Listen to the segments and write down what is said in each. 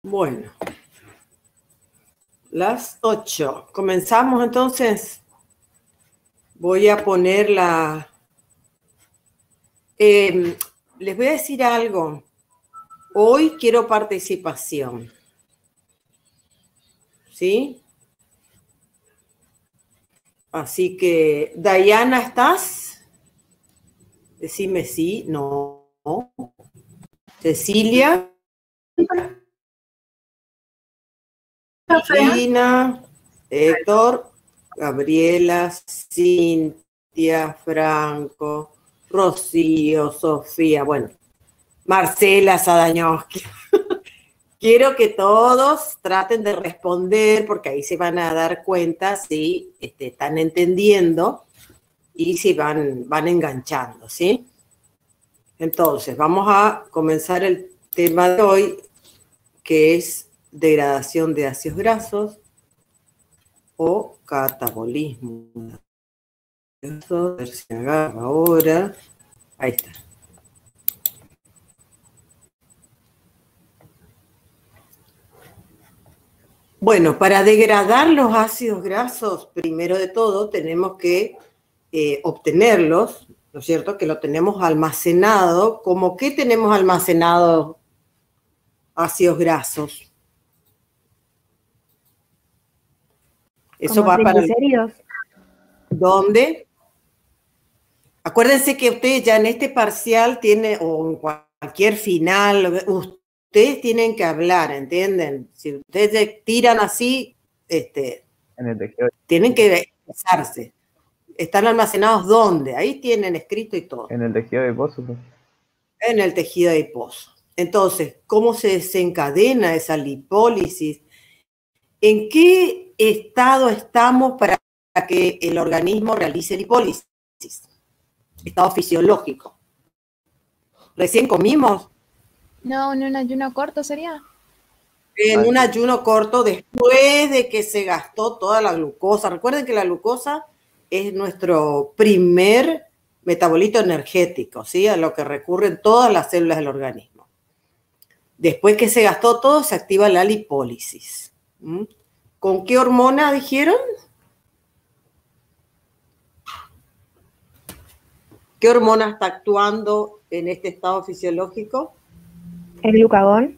Bueno, las 8. ¿Comenzamos entonces? Voy a poner la... les voy a decir algo. Hoy quiero participación. ¿Sí? Así que, Dayana, ¿estás? Decime sí, no. Cecilia. Lina, Héctor, Gabriela, Cintia, Franco, Rocío, Sofía, bueno, Marcela Sadañoski. Quiero que todos traten de responder porque ahí se van a dar cuenta si están entendiendo y si van enganchando, ¿sí? Entonces, vamos a comenzar el tema de hoy, que es degradación de ácidos grasos o catabolismo. Eso, a ver si agarra ahora. Ahí está. Bueno, para degradar los ácidos grasos, primero de todo, tenemos que obtenerlos, ¿no es cierto? Que lo tenemos almacenado. ¿Cómo qué tenemos almacenado ácidos grasos? Eso va para... ¿Dónde? Acuérdense que ustedes ya en este parcial tienen, o en cualquier final, ustedes tienen que hablar, ¿entienden? Si ustedes tiran así, en el tejido. Tienen que expresarse. ¿Están almacenados dónde? Ahí tienen escrito y todo. En el tejido adiposo. En el tejido adiposo. Entonces, ¿cómo se desencadena esa lipólisis? ¿En qué estado estamos para que el organismo realice lipólisis? Estado fisiológico. ¿Recién comimos? No, en un ayuno corto sería. En un ayuno corto después de que se gastó toda la glucosa. Recuerden que la glucosa es nuestro primer metabolito energético, ¿sí? A lo que recurren todas las células del organismo. Después que se gastó todo, se activa la lipólisis. ¿Con qué hormona dijeron? ¿Qué hormona está actuando en este estado fisiológico? El glucagón.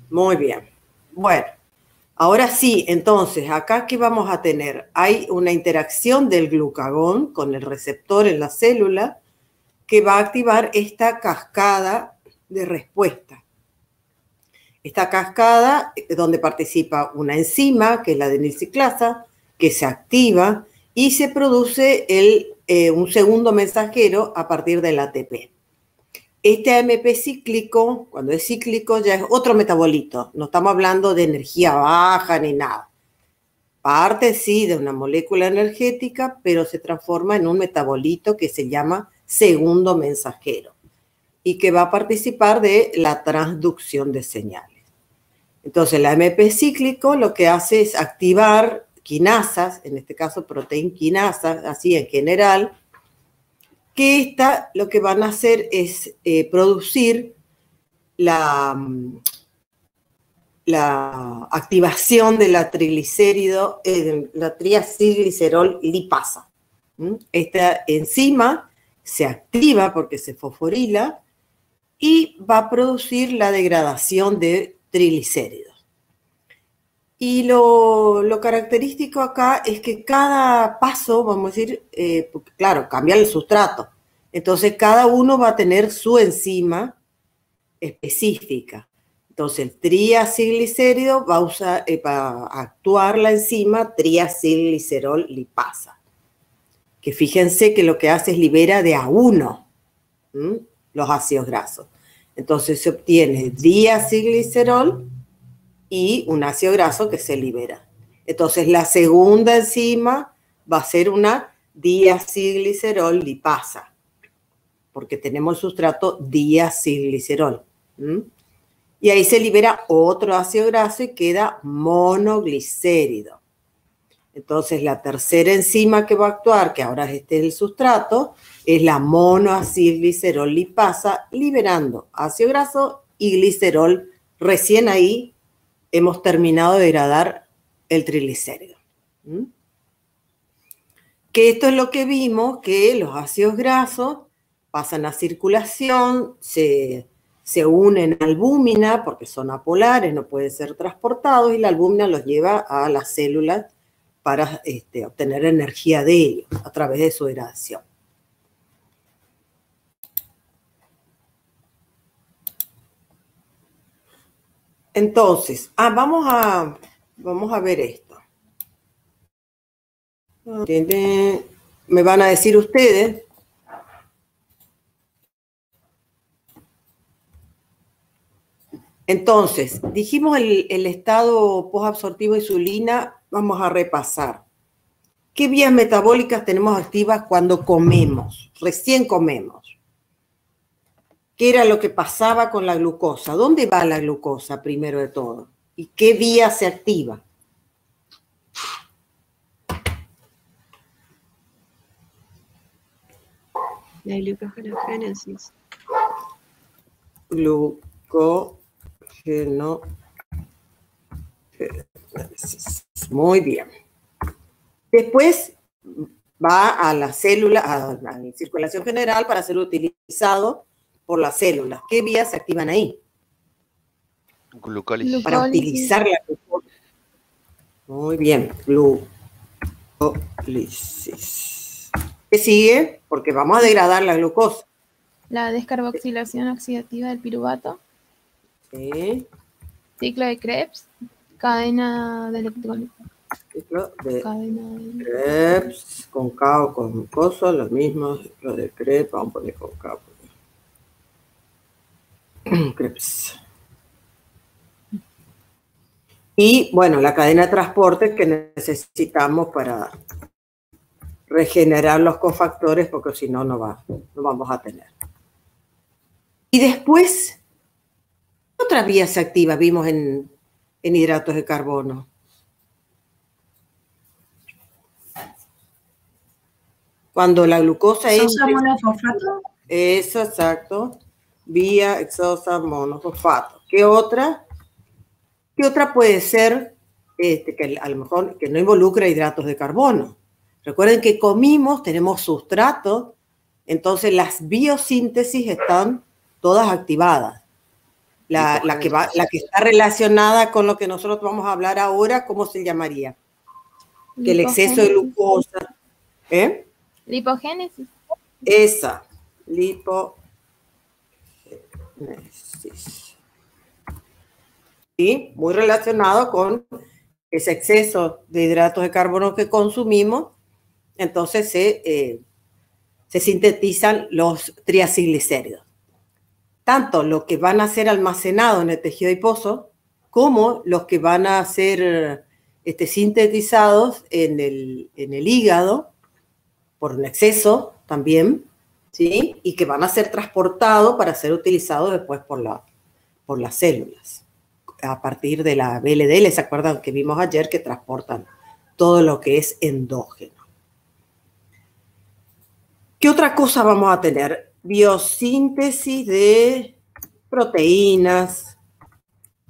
Muy bien. Bueno, ahora sí, entonces, acá ¿qué vamos a tener? Hay una interacción del glucagón con el receptor en la célula que va a activar esta cascada de respuesta. Esta cascada donde participa una enzima, que es la adenilciclasa, que se activa y se produce un segundo mensajero a partir del ATP. Este AMP cíclico, cuando es cíclico, ya es otro metabolito. No estamos hablando de energía baja ni nada. Parte, sí, de una molécula energética, pero se transforma en un metabolito que se llama segundo mensajero y que va a participar de la transducción de señales. Entonces, el AMP cíclico lo que hace es activar quinasas, en este caso proteinquinasas, así en general, que lo que van a hacer es producir la activación de la triglicérido, la triacilglicerol lipasa. Esta enzima se activa porque se fosforila y va a producir la degradación de triglicéridos. Y lo característico acá es que cada paso, vamos a decir, claro, cambia el sustrato. Entonces, cada uno va a tener su enzima específica. Entonces, el triacilglicérido va a actuar la enzima triacilglicerol lipasa. Que fíjense que lo que hace es libera de a uno los ácidos grasos. Entonces, se obtiene diacilglicerol y un ácido graso que se libera. Entonces, la segunda enzima va a ser una diacilglicerol lipasa, porque tenemos el sustrato diacilglicerol. Y ahí se libera otro ácido graso y queda monoglicérido. Entonces, la tercera enzima que va a actuar, que ahora este es el sustrato, es la monoacilglicerol lipasa, liberando ácido graso y glicerol recién ahí hemos terminado de degradar el triglicérido. ¿Mm? Que esto es lo que vimos, que los ácidos grasos pasan a circulación, se unen a albúmina porque son apolares, no pueden ser transportados, y la albúmina los lleva a las células para obtener energía de ellos a través de su degradación. Entonces, vamos a ver esto. Me van a decir ustedes. Entonces, dijimos el estado posabsortivo de insulina, vamos a repasar. ¿Qué vías metabólicas tenemos activas cuando comemos? Recién comemos. ¿Qué era lo que pasaba con la glucosa? ¿Dónde va la glucosa primero de todo? ¿Y qué vía se activa? La glucogenogénesis. Glucogenogénesis. Muy bien. Después va a la célula, a la circulación general para ser utilizado por las células. ¿Qué vías se activan ahí? Glucólisis. Para utilizar la glucosa. Muy bien, glucólisis. ¿Qué sigue? Porque vamos a degradar la glucosa. La descarboxilación oxidativa del piruvato. Sí. Ciclo de Krebs. Cadena de electrolitos. Ciclo de Krebs, con K o con cosa, lo mismo, ciclo de Krebs, vamos a poner con K. Krebs. Y, bueno, la cadena de transporte que necesitamos para regenerar los cofactores, porque si no, no vamos a tener. Y después, ¿qué otra vía se activa? Vimos en hidratos de carbono. Cuando la glucosa es... ¿Exosa monofosfato? Eso, exacto. Vía exosa monofosfato. ¿Qué otra? ¿Qué otra puede ser que a lo mejor que no involucra hidratos de carbono? Recuerden que comimos, tenemos sustrato, entonces las biosíntesis están todas activadas. La que está relacionada con lo que nosotros vamos a hablar ahora, ¿cómo se llamaría? Que el exceso de glucosa. Lipogénesis. Esa, lipogénesis. ¿Sí? Muy relacionado con ese exceso de hidratos de carbono que consumimos, entonces se sintetizan los triacilglicéridos. Tanto los que van a ser almacenados en el tejido adiposo como los que van a ser sintetizados en el hígado por un exceso también, ¿sí? Y que van a ser transportados para ser utilizados después por las células. A partir de la VLDL, ¿se acuerdan que vimos ayer que transportan todo lo que es endógeno? ¿Qué otra cosa vamos a tener? Biosíntesis de proteínas,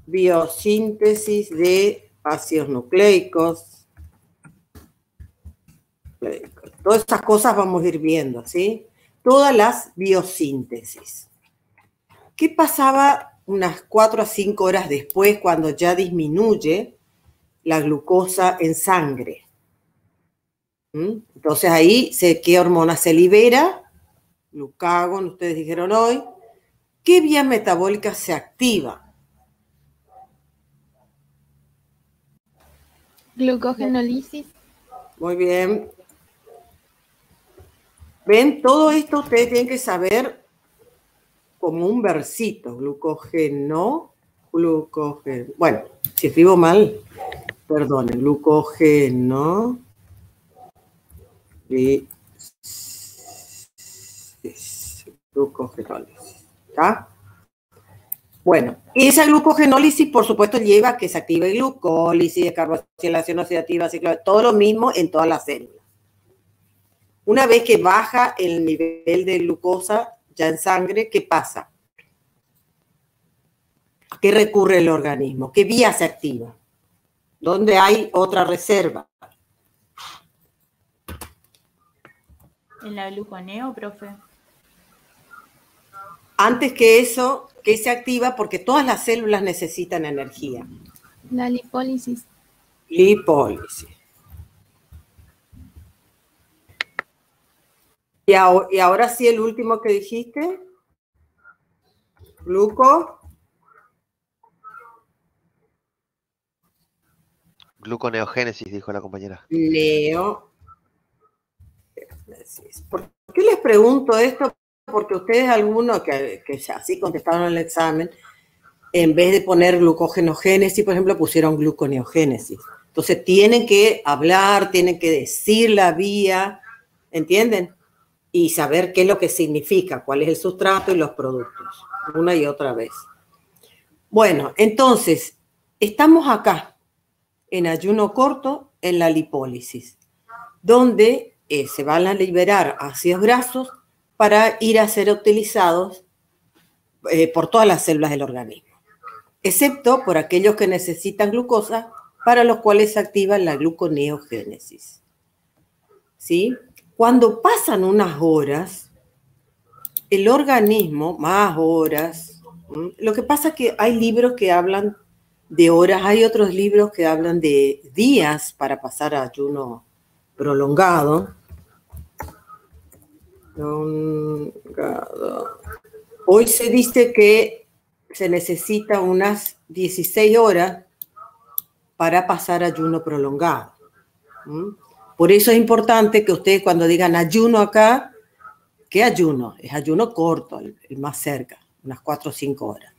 biosíntesis de ácidos nucleicos. Todas estas cosas vamos a ir viendo, ¿sí? Todas las biosíntesis. ¿Qué pasaba unas 4 a 5 horas después cuando ya disminuye la glucosa en sangre? Entonces ahí, ¿qué hormona se libera? Glucagón, ustedes dijeron hoy. ¿Qué vía metabólica se activa? Glucogenólisis. Muy bien. ¿Ven? Todo esto ustedes tienen que saber como un versito. Bueno, si escribo mal, perdonen. Glucogenólisis. ¿Está? Bueno, esa glucogenólisis, por supuesto, lleva a que se active glucólisis, descarboxilación oxidativa, todo lo mismo en todas las células. Una vez que baja el nivel de glucosa ya en sangre, ¿qué pasa? qué recurre el organismo? ¿Qué vía se activa? ¿Dónde hay otra reserva? ¿En la gluconeo, profe? Antes que eso, ¿qué se activa? Porque todas las células necesitan energía. La lipólisis. Lipólisis. Y ahora sí, el último que dijiste. Gluconeogénesis, dijo la compañera. ¿Por qué les pregunto esto? Porque ustedes, algunos que ya sí contestaron el examen, en vez de poner glucogenogénesis, por ejemplo, pusieron gluconeogénesis. Entonces tienen que hablar, tienen que decir la vía, ¿entienden? Y saber qué es lo que significa, cuál es el sustrato y los productos, una y otra vez. Bueno, entonces, estamos acá, en ayuno corto, en la lipólisis, donde se van a liberar ácidos grasos para ir a ser utilizados por todas las células del organismo, excepto por aquellos que necesitan glucosa, para los cuales se activa la gluconeogénesis. ¿Sí? Cuando pasan unas horas, el organismo, más horas, lo que pasa es que hay libros que hablan de horas, hay otros libros que hablan de días para pasar a ayuno prolongado. Hoy se dice que se necesita unas 16 horas para pasar ayuno prolongado. Por eso es importante que ustedes cuando digan ayuno acá, ¿qué ayuno? Es ayuno corto, el más cerca, unas 4 o 5 horas.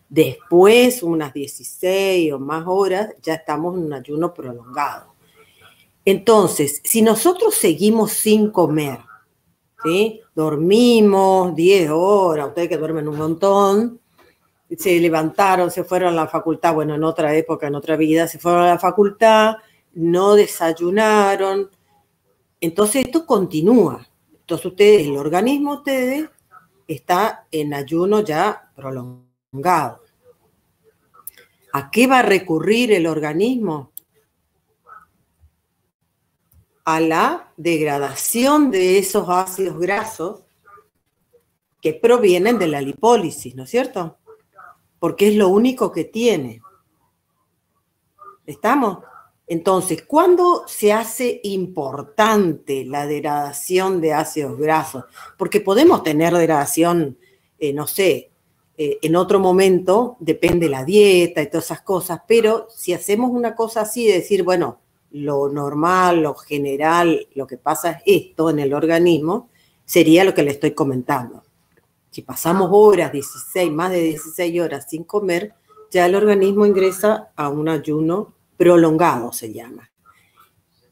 Después, unas 16 o más horas, ya estamos en un ayuno prolongado. Entonces, si nosotros seguimos sin comer, ¿sí? Dormimos 10 horas, ustedes que duermen un montón, se levantaron, se fueron a la facultad, bueno, en otra época, en otra vida, se fueron a la facultad, no desayunaron, entonces esto continúa. Entonces ustedes, el organismo de ustedes está en ayuno ya prolongado. ¿A qué va a recurrir el organismo? A la degradación de esos ácidos grasos que provienen de la lipólisis, ¿no es cierto? Porque es lo único que tiene. ¿Estamos? Entonces, ¿cuándo se hace importante la degradación de ácidos grasos? Porque podemos tener degradación, no sé, en otro momento, depende de la dieta y todas esas cosas, pero si hacemos una cosa así, de decir, bueno, lo normal, lo general, lo que pasa es esto en el organismo, sería lo que le estoy comentando. Si pasamos horas, más de 16 horas sin comer, ya el organismo ingresa a un ayuno prolongado, se llama.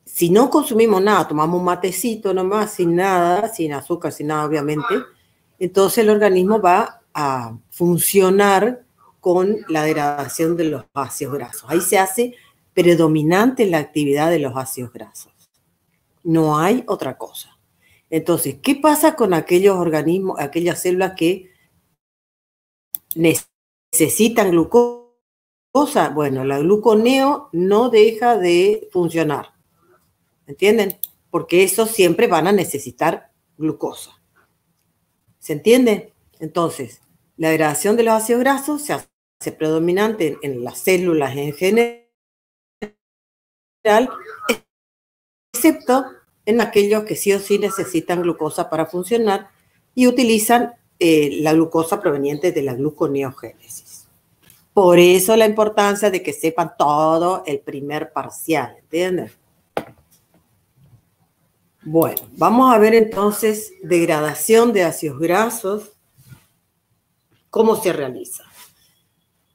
Si no consumimos nada, tomamos un matecito nomás, sin nada, sin azúcar, sin nada, obviamente, entonces el organismo va a funcionar con la degradación de los ácidos grasos. Ahí se hace predominante la actividad de los ácidos grasos. No hay otra cosa. Entonces, ¿qué pasa con aquellos organismos, aquellas células que necesitan glucosa? Bueno, la gluconeo no deja de funcionar. ¿Entienden? Porque esos siempre van a necesitar glucosa. ¿Se entiende? Entonces, la degradación de los ácidos grasos se hace predominante en las células en general, excepto en aquellos que sí o sí necesitan glucosa para funcionar y utilizan la glucosa proveniente de la gluconeogénesis. Por eso la importancia de que sepan todo el primer parcial, ¿entienden? Bueno, vamos a ver entonces degradación de ácidos grasos, cómo se realiza.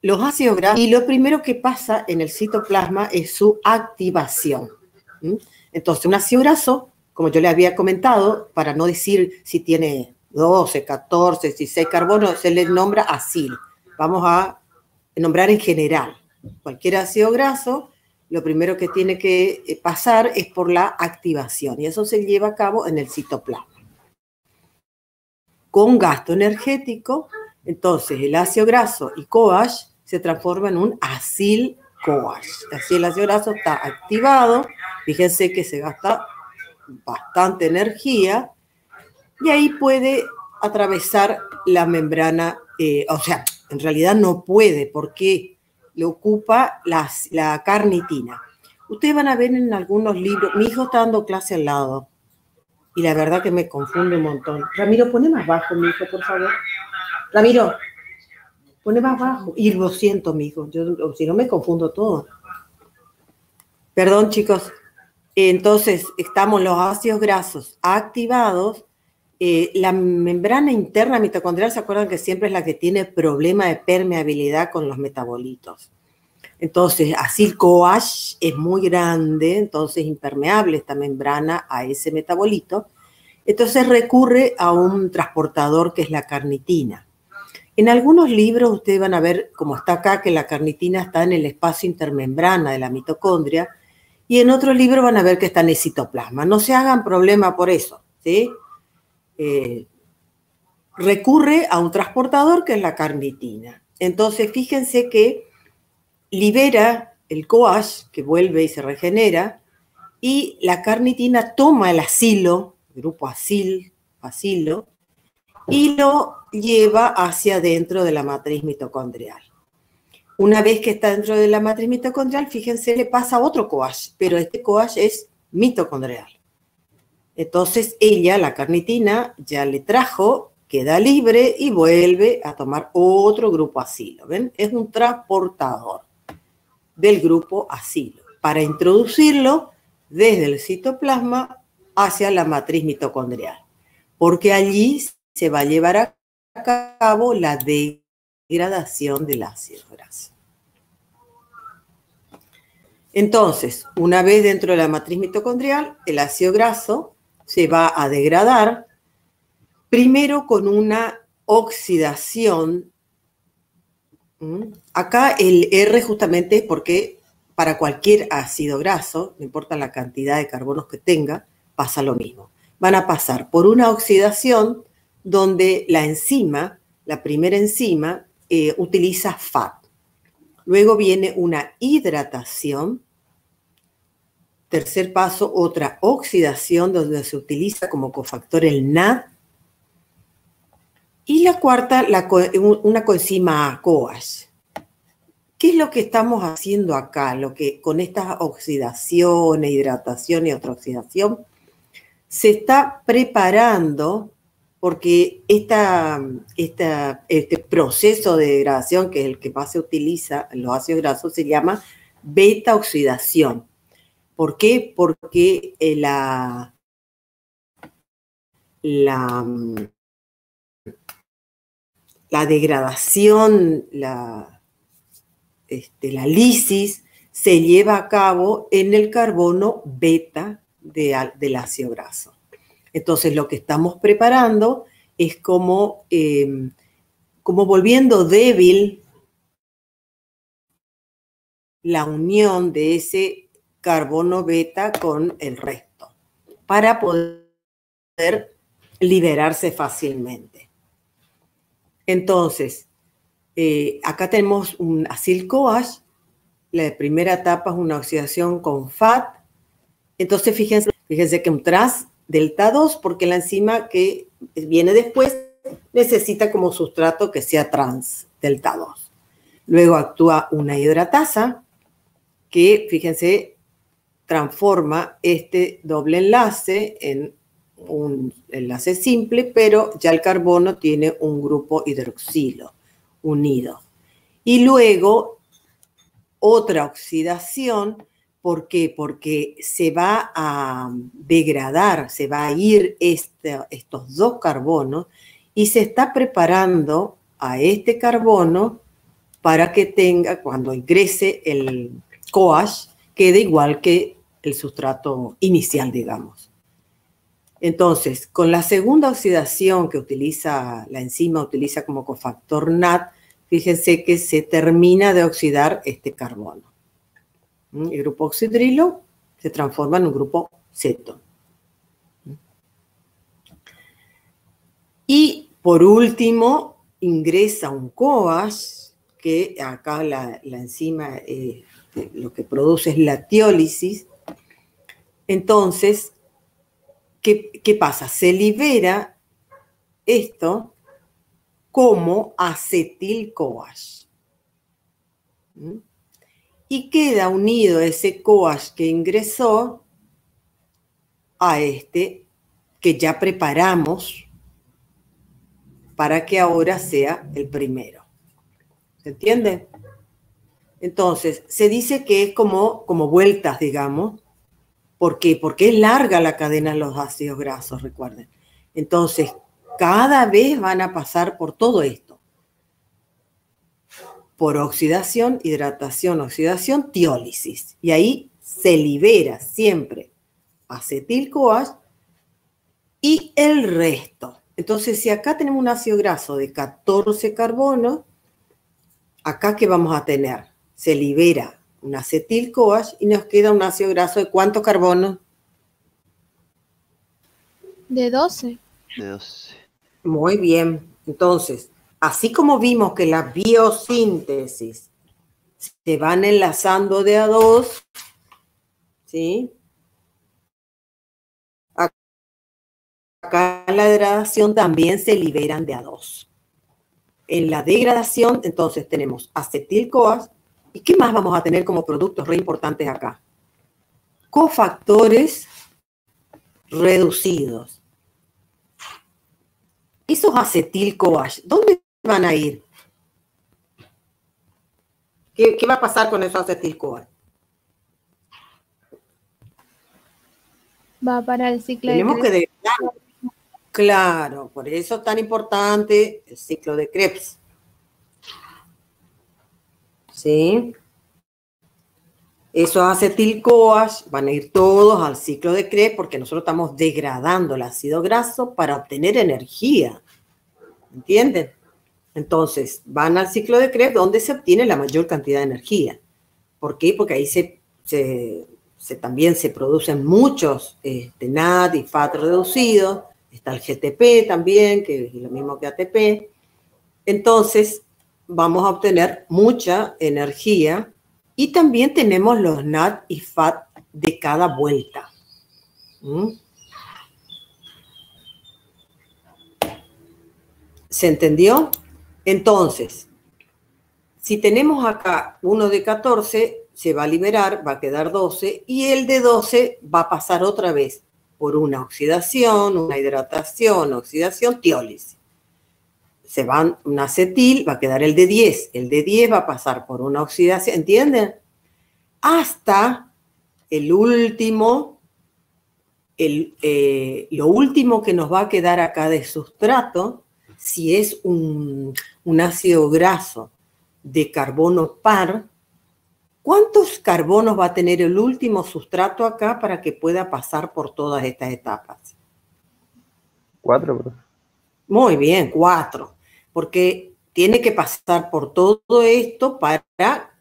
Los ácidos grasos, y lo primero que pasa en el citoplasma es su activación. Entonces, un ácido graso, como yo le había comentado, para no decir si tiene 12, 14, 16 carbonos, se le nombra acil. Vamos a nombrar en general. Cualquier ácido graso, lo primero que tiene que pasar es por la activación, y eso se lleva a cabo en el citoplasma. Con gasto energético, entonces el ácido graso y CoASH se transforma en un acil-CoA:Ge. Así el ácido graso está activado, fíjense que se gasta bastante energía, y ahí puede atravesar la membrana, o sea, en realidad no puede, porque le ocupa la carnitina. Ustedes van a ver en algunos libros, mi hijo está dando clase al lado, y la verdad que me confunde un montón. Ramiro, pone más bajo, mi hijo, por favor. Ramiro, pone más bajo. Y lo siento, mi hijo, si no me confundo todo. Perdón, chicos. Entonces, estamos los ácidos grasos activados. La membrana interna mitocondrial, ¿se acuerdan que siempre es la que tiene problema de permeabilidad con los metabolitos? Entonces, así el CoA:Ge es muy grande, entonces impermeable esta membrana a ese metabolito. Entonces recurre a un transportador que es la carnitina. En algunos libros ustedes van a ver, como está acá, que la carnitina está en el espacio intermembrana de la mitocondria, y en otros libros van a ver que está en el citoplasma. No se hagan problema por eso, ¿sí? Recurre a un transportador que es la carnitina. Entonces, fíjense que libera el CoA:Ge, que vuelve y se regenera, y la carnitina toma el acilo, grupo acilo, y lo lleva hacia dentro de la matriz mitocondrial. Una vez que está dentro de la matriz mitocondrial, fíjense, le pasa otro CoA:Ge, pero este CoA:Ge es mitocondrial. Entonces ella, la carnitina, ya le trajo, queda libre y vuelve a tomar otro grupo acilo. ¿Ven? Es un transportador del grupo acilo para introducirlo desde el citoplasma hacia la matriz mitocondrial, porque allí se va a llevar a cabo la degradación del ácido graso. Entonces, una vez dentro de la matriz mitocondrial, el ácido graso se va a degradar primero con una oxidación. Acá el R justamente es porque para cualquier ácido graso, no importa la cantidad de carbonos que tenga, pasa lo mismo. Van a pasar por una oxidación donde la enzima, la primera enzima, utiliza FAT. Luego viene una hidratación. Tercer paso, otra oxidación donde se utiliza como cofactor el NAD. Y la cuarta, una coenzima A, CoA:Ge. ¿Qué es lo que estamos haciendo acá? Lo que con esta oxidación, hidratación y otra oxidación, se está preparando, porque este proceso de degradación, que es el que más se utiliza en los ácidos grasos, se llama beta oxidación. ¿Por qué? Porque la degradación, la lisis, se lleva a cabo en el carbono beta del ácido graso. Entonces, lo que estamos preparando es como volviendo débil la unión de ese carbono beta con el resto, para poder liberarse fácilmente. Entonces, acá tenemos un acil-CoA:Ge. La primera etapa es una oxidación con FAT. Entonces, fíjense que un trans delta 2, porque la enzima que viene después necesita como sustrato que sea trans delta 2. Luego actúa una hidratasa que, fíjense, transforma este doble enlace en un enlace simple, pero ya el carbono tiene un grupo hidroxilo unido. Y luego otra oxidación. ¿Por qué? Porque se va a degradar, se va a ir estos dos carbonos y se está preparando a este carbono para que tenga, cuando ingrese el CoA:Ge, quede igual que el sustrato inicial, digamos. Entonces, con la segunda oxidación que utiliza la enzima, utiliza como cofactor NAD, fíjense que se termina de oxidar este carbono. El grupo oxidrilo se transforma en un grupo ceto. Y por último, ingresa un CoA:Ge que acá la enzima lo que produce es la tiólisis. Entonces, ¿qué pasa? Se libera esto como acetil-CoAH. ¿Mm? Y queda unido ese CoAH que ingresó a este que ya preparamos para que ahora sea el primero. ¿Se entiende? Entonces, se dice que es como vueltas, digamos. ¿Por qué? Porque es larga la cadena de los ácidos grasos, recuerden. Entonces, cada vez van a pasar por todo esto. Por oxidación, hidratación, oxidación, tiólisis. Y ahí se libera siempre acetil-CoAH y el resto. Entonces, si acá tenemos un ácido graso de 14 carbonos, acá ¿qué vamos a tener? Se libera un acetil-CoAH y nos queda un ácido graso de ¿cuántos carbonos? De 12. De 12. Muy bien. Entonces, así como vimos que la biosíntesis se van enlazando de a dos, ¿sí? Acá en la degradación también se liberan de a dos. En la degradación, entonces, tenemos acetil-CoAH. ¿Y qué más vamos a tener como productos re importantes acá? Cofactores reducidos. Esos acetil-CoAH, ¿dónde van a ir? ¿Qué va a pasar con esos acetil-CoAH? Va para el ciclo Tenemos de que Krebs. degradar. Claro, por eso es tan importante el ciclo de Krebs. ¿Sí? Esos acetil-CoAH van a ir todos al ciclo de Krebs porque nosotros estamos degradando el ácido graso para obtener energía. ¿Entienden? Entonces, van al ciclo de Krebs donde se obtiene la mayor cantidad de energía. ¿Por qué? Porque ahí también se producen muchos NAD y FAT reducidos. Está el GTP también, que es lo mismo que ATP. Entonces, vamos a obtener mucha energía. Y también tenemos los NAD y FAT de cada vuelta. ¿Mm? ¿Se entendió? Entonces, si tenemos acá uno de 14, se va a liberar, va a quedar 12, y el de 12 va a pasar otra vez por una oxidación, una hidratación, oxidación, tiólisis. Se van un acetil, va a quedar el de 10. El de 10 va a pasar por una oxidación, ¿entienden? Hasta el último, lo último que nos va a quedar acá de sustrato, si es un ácido graso de carbono par, ¿cuántos carbonos va a tener el último sustrato acá para que pueda pasar por todas estas etapas? 4, profe. Muy bien, 4. Porque tiene que pasar por todo esto para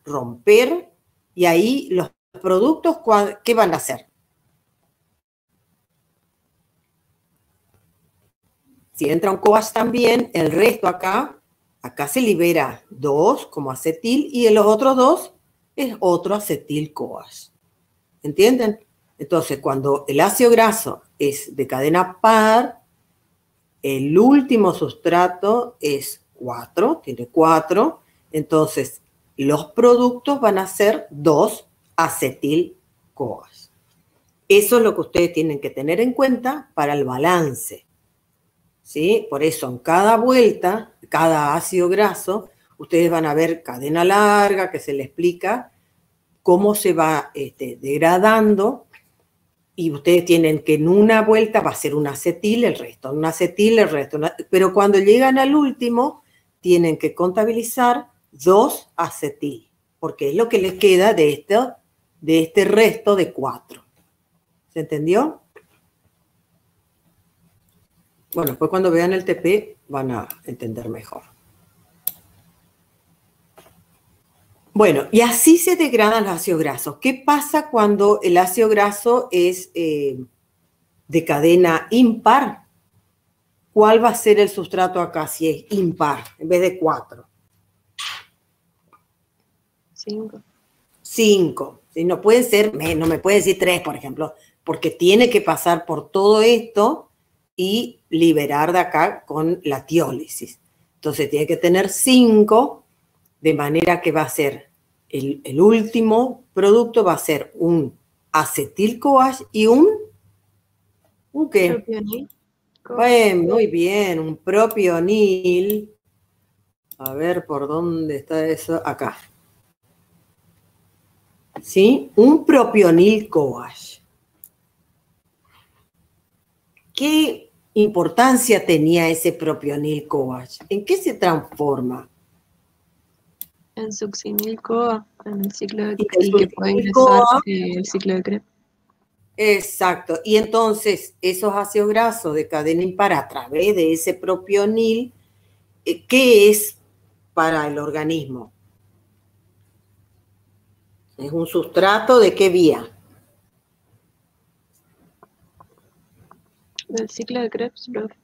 romper y ahí los productos, ¿qué van a hacer? Si entra un CoAH también, el resto acá se libera 2 como acetil y en los otros 2 es otro acetil-CoAH. ¿Entienden? Entonces, cuando el ácido graso es de cadena par, el último sustrato es 4, tiene 4, entonces los productos van a ser 2 acetil-CoAH. Eso es lo que ustedes tienen que tener en cuenta para el balance. ¿Sí? Por eso en cada vuelta, cada ácido graso, ustedes van a ver cadena larga que se le explica cómo se va degradando y ustedes tienen que en una vuelta va a ser un acetil, el resto, un acetil, el resto. Pero cuando llegan al último, tienen que contabilizar 2 acetil, porque es lo que les queda de este resto de 4. ¿Se entendió? Bueno, después cuando vean el TP van a entender mejor. Bueno, y así se degradan los ácidos grasos. ¿Qué pasa cuando el ácido graso es de cadena impar? ¿Cuál va a ser el sustrato acá si es impar en vez de 4? 5. 5. ¿Sí? No pueden ser, no me puede decir 3, por ejemplo, porque tiene que pasar por todo esto y liberar de acá con la tiólisis. Entonces tiene que tener 5, de manera que va a ser el último producto, va a ser un acetil-CoA y ¿un qué? Propionil. Bueno, muy bien, un propionil. A ver, ¿por dónde está eso? Acá. ¿Sí? Un propionil-CoA. ¿Qué importancia tenía ese propionil-CoA? ¿En qué se transforma? En succinil-CoA, en el ciclo de Y el y que puede ingresar succinil-CoA, el ciclo de Krebs. exacto. Y entonces, esos ácidos grasos de cadena impar a través de ese propionil, ¿qué es para el organismo? ¿Es un sustrato de qué vía? Del ciclo de Krebs, profe.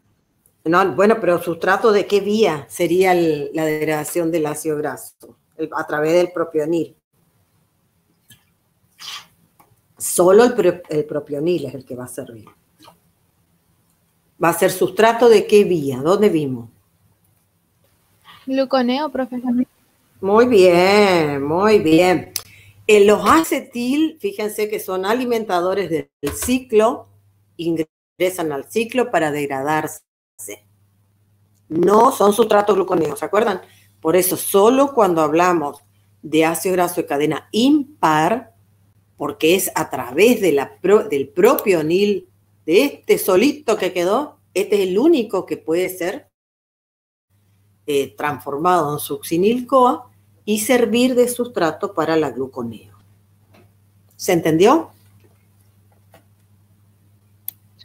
No, bueno, pero sustrato de qué vía sería la degradación del ácido graso, a través del propionil. Solo el propionil es el que va a servir. Va a ser sustrato de qué vía, ¿dónde vimos? Gluconeo, profesor. Muy bien, muy bien. Los acetil, fíjense que son alimentadores del ciclo, ingresan al ciclo para degradarse. No son sustratos gluconeos, ¿se acuerdan? Por eso, solo cuando hablamos de ácido graso de cadena impar, porque es a través de del propionil, de este solito que quedó, este es el único que puede ser transformado en succinil-CoA y servir de sustrato para la gluconeo. ¿Se entendió?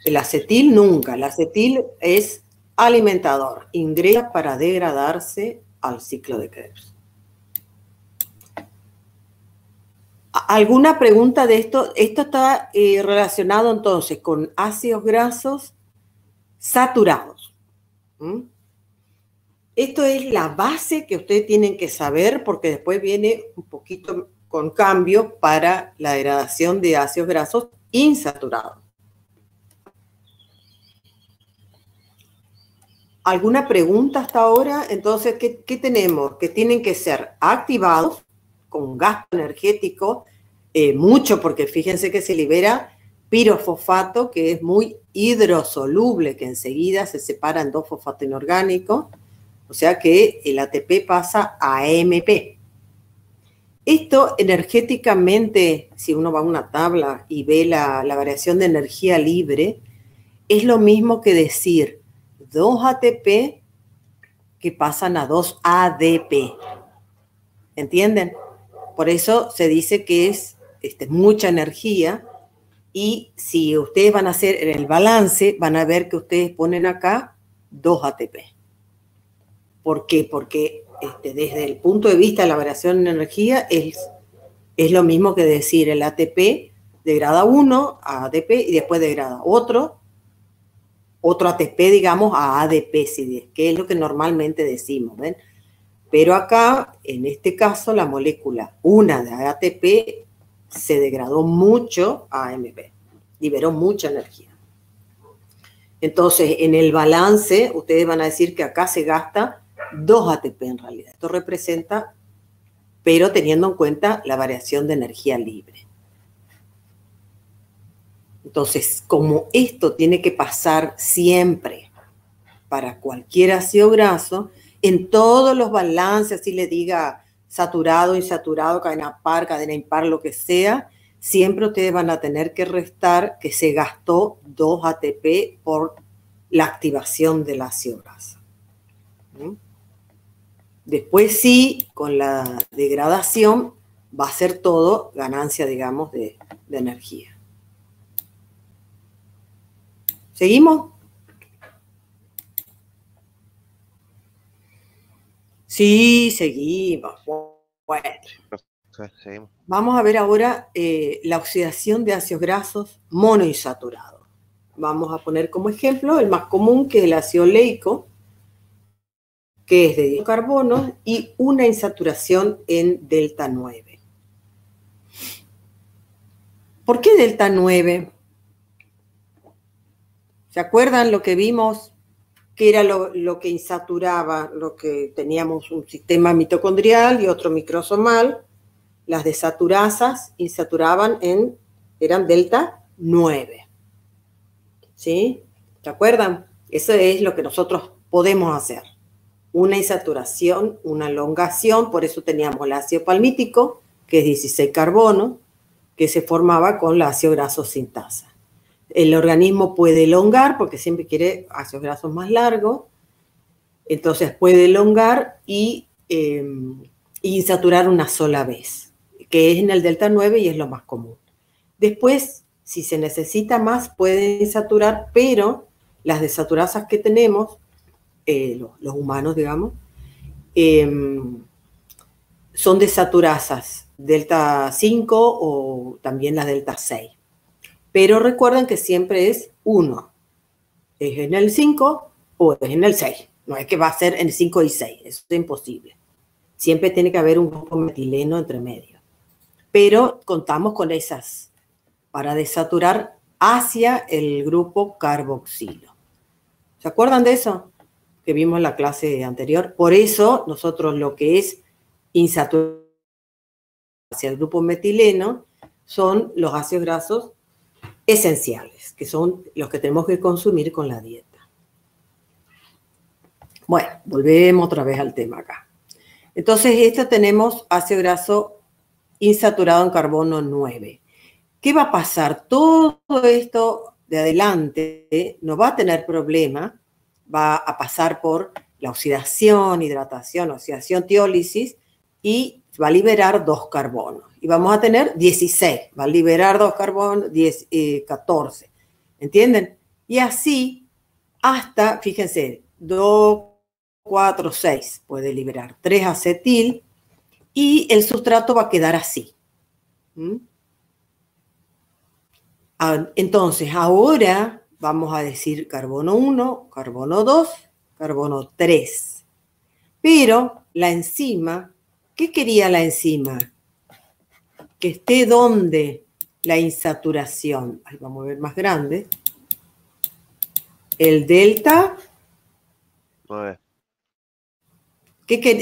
El acetil nunca. El acetil es alimentador, ingresa para degradarse al ciclo de Krebs. ¿Alguna pregunta de esto? Esto está relacionado entonces con ácidos grasos saturados. ¿Mm? Esto es la base que ustedes tienen que saber porque después viene un poquito con cambio para la degradación de ácidos grasos insaturados. ¿Alguna pregunta hasta ahora? Entonces, ¿qué tenemos? Que tienen que ser activados con gasto energético, mucho, porque fíjense que se libera pirofosfato, que es muy hidrosoluble, que enseguida se separa en 2 fosfato inorgánico, o sea que el ATP pasa a AMP. Esto energéticamente, si uno va a una tabla y ve la variación de energía libre, es lo mismo que decir 2 ATP que pasan a 2 ADP. ¿Entienden? Por eso se dice que es mucha energía y si ustedes van a hacer el balance, van a ver que ustedes ponen acá 2 ATP. ¿Por qué? Porque desde el punto de vista de la variación en energía es lo mismo que decir el ATP degrada 1 a ADP y después degrada otro ATP, digamos, a ADP, que es lo que normalmente decimos, ¿ven? Pero acá, en este caso, la molécula, una de ATP, se degradó mucho a AMP, liberó mucha energía. Entonces, en el balance, ustedes van a decir que acá se gasta 2 ATP en realidad. Esto representa, pero teniendo en cuenta la variación de energía libre. Entonces, como esto tiene que pasar siempre para cualquier ácido graso, en todos los balances, así le diga saturado, insaturado, cadena par, cadena impar, lo que sea, siempre ustedes van a tener que restar que se gastó 2 ATP por la activación del ácido graso. Después sí, con la degradación, va a ser todo ganancia, digamos, de energía. ¿Seguimos? Sí, seguimos. Bueno. Seguimos. Vamos a ver ahora la oxidación de ácidos grasos monoinsaturados. Vamos a poner como ejemplo el más común, que es el ácido oleico. que es de 10 carbonos, y una insaturación en delta 9. ¿Por qué delta 9? ¿Se acuerdan lo que vimos? Que era lo que insaturaba, lo que teníamos un sistema mitocondrial y otro microsomal. Las desaturasas insaturaban eran delta 9. ¿Sí? ¿Se acuerdan? Eso es lo que nosotros podemos hacer. Una insaturación, una elongación, por eso teníamos el ácido palmítico, que es 16 carbonos, que se formaba con el ácido graso sintasa. El organismo puede elongar, porque siempre quiere ácidos grasos más largos, entonces puede elongar y insaturar una sola vez, que es en el delta 9 y es lo más común. Después, si se necesita más, puede insaturar, pero las desaturasas que tenemos, los humanos, digamos, son desaturasas delta 5 o también las delta 6. Pero recuerden que siempre es 1. Es en el 5 o es en el 6. No es que va a ser en 5 y 6. Eso es imposible. Siempre tiene que haber un grupo metileno entre medio. Pero contamos con esas para desaturar hacia el grupo carboxilo. ¿Se acuerdan de eso? Que vimos en la clase anterior. Por eso nosotros lo que es insaturar hacia el grupo metileno son los ácidos grasos esenciales, que son los que tenemos que consumir con la dieta. Bueno, volvemos otra vez al tema acá. Entonces, tenemos ácido graso insaturado en carbono 9. ¿Qué va a pasar? Todo esto de adelante no va a tener problema, va a pasar por la oxidación, hidratación, oxidación, tiólisis, y va a liberar 2 carbonos. Y vamos a tener 16. Va a liberar 2 carbonos, 14. ¿Entienden? Y así hasta, fíjense, 2, 4, 6 puede liberar 3 acetil y el sustrato va a quedar así. Entonces, ahora vamos a decir carbono 1, carbono 2, carbono 3. Pero la enzima, ¿qué quería la enzima? Que esté donde la insaturación. Ahí vamos a ver más grande. El delta 9.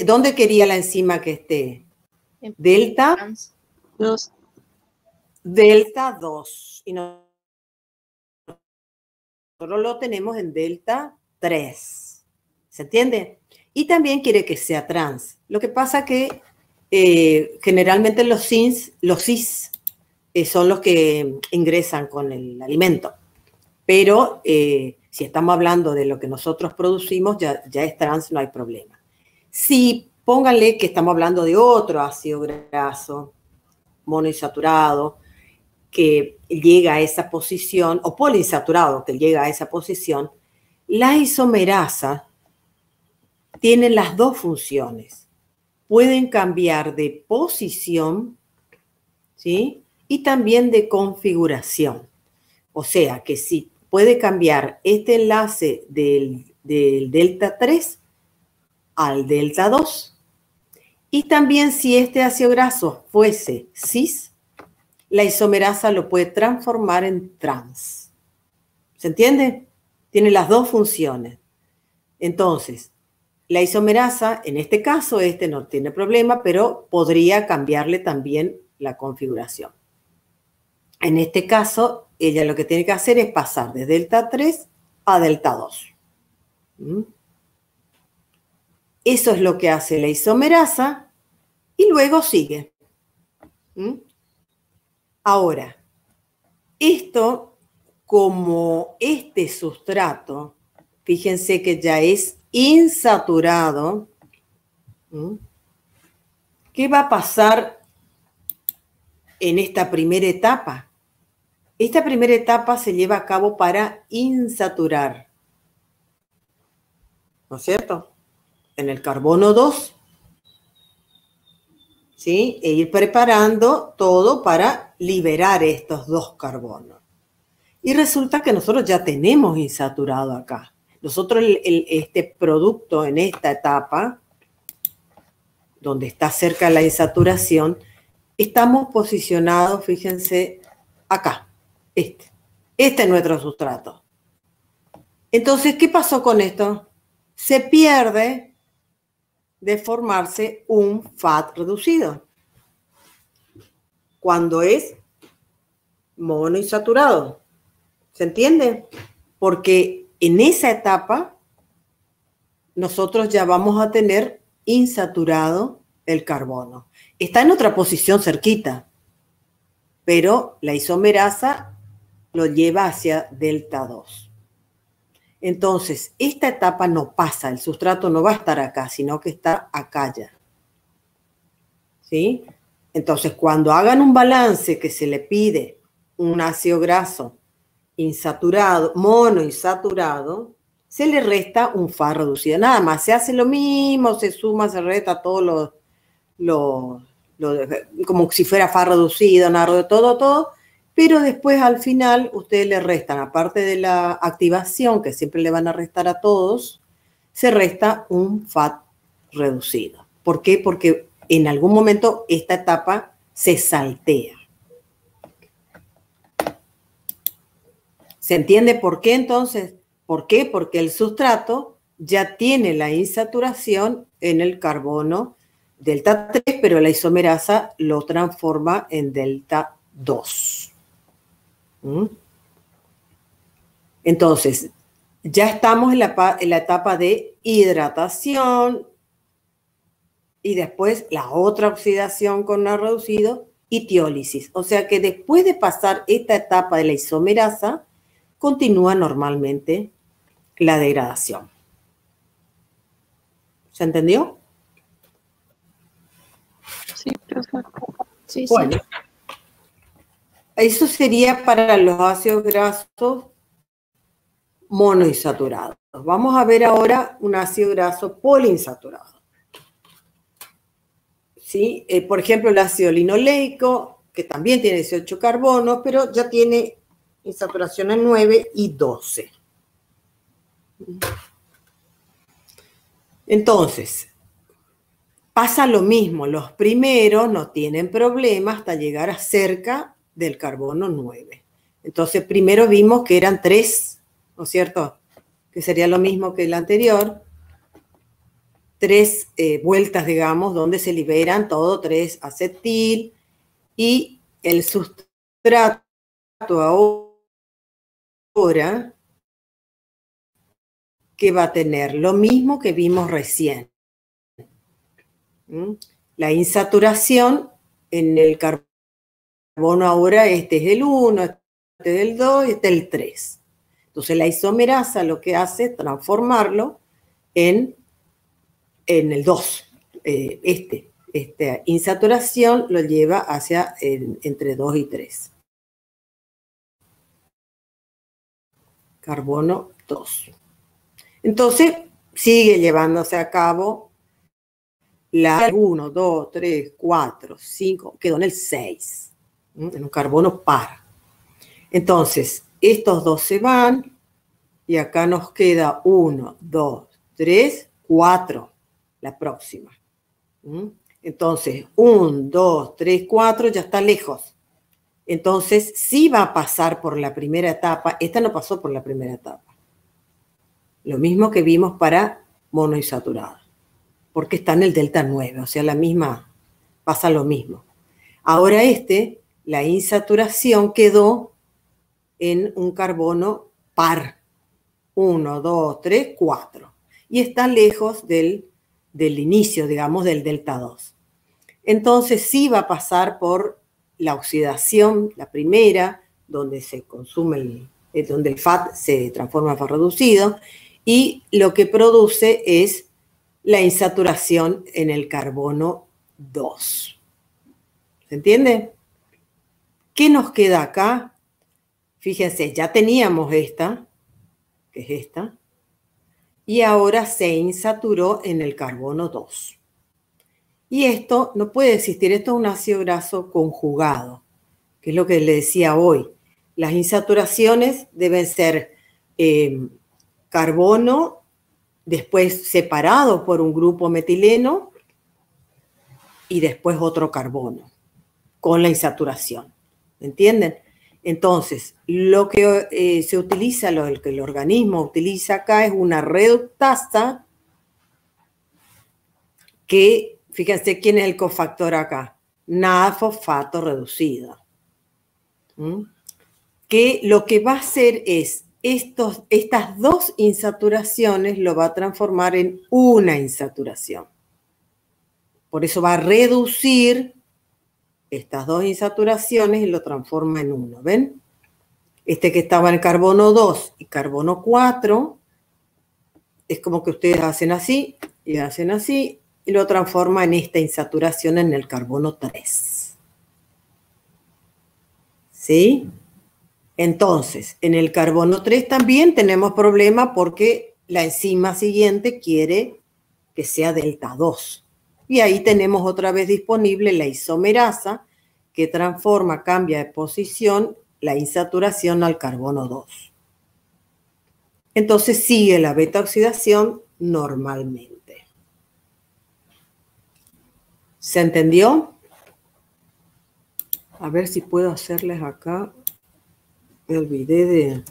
¿Dónde quería la enzima que esté? Delta 2. Delta 2. Y nosotros lo tenemos en delta 3. ¿Se entiende? Y también quiere que sea trans. Lo que pasa que generalmente los cis son los que ingresan con el alimento. Pero si estamos hablando de lo que nosotros producimos, ya es trans, no hay problema. Si pónganle que estamos hablando de otro ácido graso monoinsaturado que llega a esa posición, o poliinsaturado que llega a esa posición, la isomerasa tienen las dos funciones. Pueden cambiar de posición, ¿sí? Y también de configuración. O sea, que si puede cambiar este enlace del delta 3 al delta 2. Y también si este ácido graso fuese cis, la isomerasa lo puede transformar en trans. ¿Se entiende? Tiene las dos funciones. Entonces, la isomerasa, en este caso, no tiene problema, pero podría cambiarle también la configuración. En este caso, ella lo que tiene que hacer es pasar de delta 3 a delta 2. Eso es lo que hace la isomerasa y luego sigue. Ahora, esto, como este sustrato, fíjense que ya es insaturado, ¿qué va a pasar en esta primera etapa? Esta primera etapa se lleva a cabo para insaturar, ¿no es cierto? En el carbono 2, ¿sí? E ir preparando todo para liberar estos 2 carbonos. Y resulta que nosotros ya tenemos insaturado acá. Nosotros este producto en esta etapa, donde está cerca la insaturación, estamos posicionados, fíjense, acá. Este es nuestro sustrato. Entonces, ¿qué pasó con esto? Se pierde de formarse un FAT reducido cuando es monoinsaturado. ¿Se entiende? Porque en esa etapa nosotros ya vamos a tener insaturado el carbono. Está en otra posición cerquita, pero la isomerasa lo lleva hacia delta 2. Entonces, esta etapa no pasa, el sustrato no va a estar acá, sino que está acá ya. ¿Sí? Entonces, cuando hagan un balance que se le pide un ácido graso insaturado, monoinsaturado, se le resta un FAT reducido. Nada más, se hace lo mismo, se suma, se resta todo como si fuera FAT reducido, nada, todo, pero después al final ustedes le restan, aparte de la activación, que siempre le van a restar a todos, se resta un FAT reducido. ¿Por qué? Porque en algún momento esta etapa se saltea. ¿Se entiende por qué entonces? ¿Por qué? Porque el sustrato ya tiene la insaturación en el carbono delta 3, pero la isomerasa lo transforma en delta 2. Entonces, ya estamos en la etapa de hidratación y después la otra oxidación con no reducido y tiólisis. O sea que después de pasar esta etapa de la isomerasa, continúa normalmente la degradación. ¿Se entendió? Sí, profe. Sí, Bueno, eso sería para los ácidos grasos monoinsaturados. Vamos a ver ahora un ácido graso poliinsaturado. ¿Sí? Por ejemplo, el ácido linoleico, que también tiene 18 carbonos, pero ya tiene insaturación en 9 y 12. Entonces, pasa lo mismo. Los primeros no tienen problema hasta llegar a cerca del carbono 9. Entonces, primero vimos que eran 3, ¿no es cierto? Que sería lo mismo que el anterior. 3 vueltas, digamos, donde se liberan todo 3-acetil y el sustrato ahora que va a tener lo mismo que vimos recién. La insaturación en el carbono ahora, este es el 1, este es el 2 y este es el 3. Entonces la isomerasa lo que hace es transformarlo en el 2. Esta insaturación lo lleva hacia entre 2 y 3. Carbono 2. Entonces, sigue llevándose a cabo la 1, 2, 3, 4, 5, quedó en el 6, en un carbono par. Entonces, estos dos se van y acá nos queda 1, 2, 3, 4, la próxima. Entonces, 1, 2, 3, 4 ya está lejos. Entonces, sí va a pasar por la primera etapa. Esta no pasó por la primera etapa. Lo mismo que vimos para monoinsaturada, porque está en el delta 9, o sea, la misma, pasa lo mismo. Ahora la insaturación quedó en un carbono par. 1, 2, 3, 4. Y está lejos del inicio, digamos, del delta 2. Entonces sí va a pasar por la oxidación, la primera, donde se consume, donde el FAT se transforma en FAT reducido, y lo que produce es la insaturación en el carbono 2. ¿Se entiende? ¿Qué nos queda acá? Fíjense, ya teníamos esta, que es esta, y ahora se insaturó en el carbono 2. Y esto no puede existir, esto es un ácido graso conjugado, que es lo que le decía hoy. Las insaturaciones deben ser carbono, después separado por un grupo metileno y después otro carbono con la insaturación. ¿Entienden? Entonces, lo que se utiliza, lo que el organismo utiliza acá es una reductasa que, fíjense quién es el cofactor acá, NAD-fosfato reducido. Que lo que va a hacer es estas dos insaturaciones lo va a transformar en una insaturación. Por eso va a reducir estas dos insaturaciones y lo transforma en uno. ¿Ven? Este que estaba en carbono 2 y carbono 4, es como que ustedes hacen así y hacen así y lo transforma en esta insaturación en el carbono 3. ¿Sí? Entonces, en el carbono 3 también tenemos problema porque la enzima siguiente quiere que sea delta 2. Y ahí tenemos otra vez disponible la isomerasa que transforma, cambia de posición la insaturación al carbono 2. Entonces sigue la beta oxidación normalmente. ¿Se entendió? A ver si puedo hacerles acá. Me olvidé de,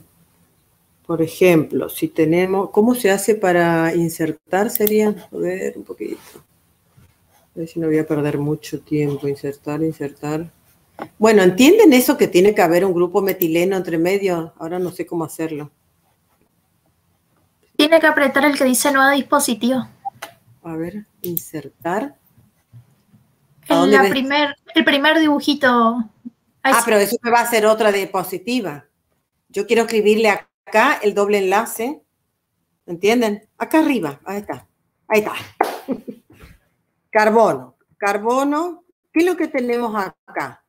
por ejemplo, si tenemos, ¿cómo se hace para insertar? Sería, a ver, un poquito. A ver si no voy a perder mucho tiempo. Insertar. Bueno, ¿entienden eso que tiene que haber un grupo metileno entre medio? Ahora no sé cómo hacerlo. Tiene que apretar el que dice nuevo dispositivo. A ver, insertar. El primer dibujito. Ahí sí. Pero eso me va a hacer otra diapositiva. Yo quiero escribirle acá el doble enlace. ¿Entienden? Acá arriba. Ahí está. Ahí está. Carbono. Carbono. ¿Qué es lo que tenemos acá?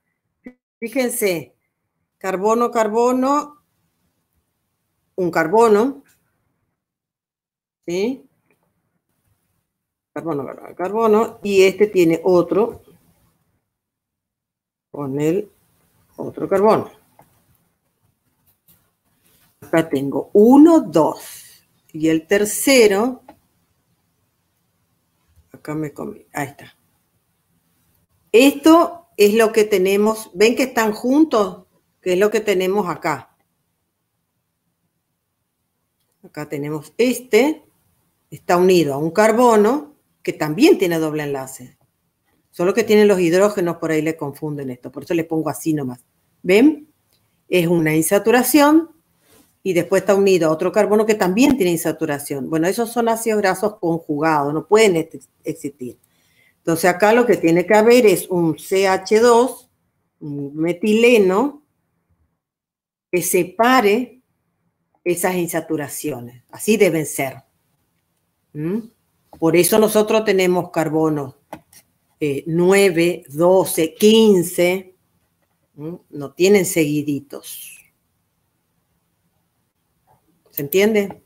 Fíjense. Carbono, un carbono. ¿Sí? Carbono. Y este tiene otro. Con el otro carbono. Acá tengo 1, 2. Y el tercero, acá me comí. Ahí está. Esto es lo que tenemos. ¿Ven que están juntos? Que es lo que tenemos acá. Acá tenemos este. Está unido a un carbono que también tiene doble enlace. Solo que tienen los hidrógenos, por ahí le confunden esto. Por eso le pongo así nomás. ¿Ven? Es una insaturación y después está unido a otro carbono que también tiene insaturación. Bueno, esos son ácidos grasos conjugados, no pueden existir. Entonces acá lo que tiene que haber es un CH2, un metileno, que separe esas insaturaciones. Así deben ser. Por eso nosotros tenemos carbonos 9, 12, 15, no tienen seguiditos. ¿Se entiende?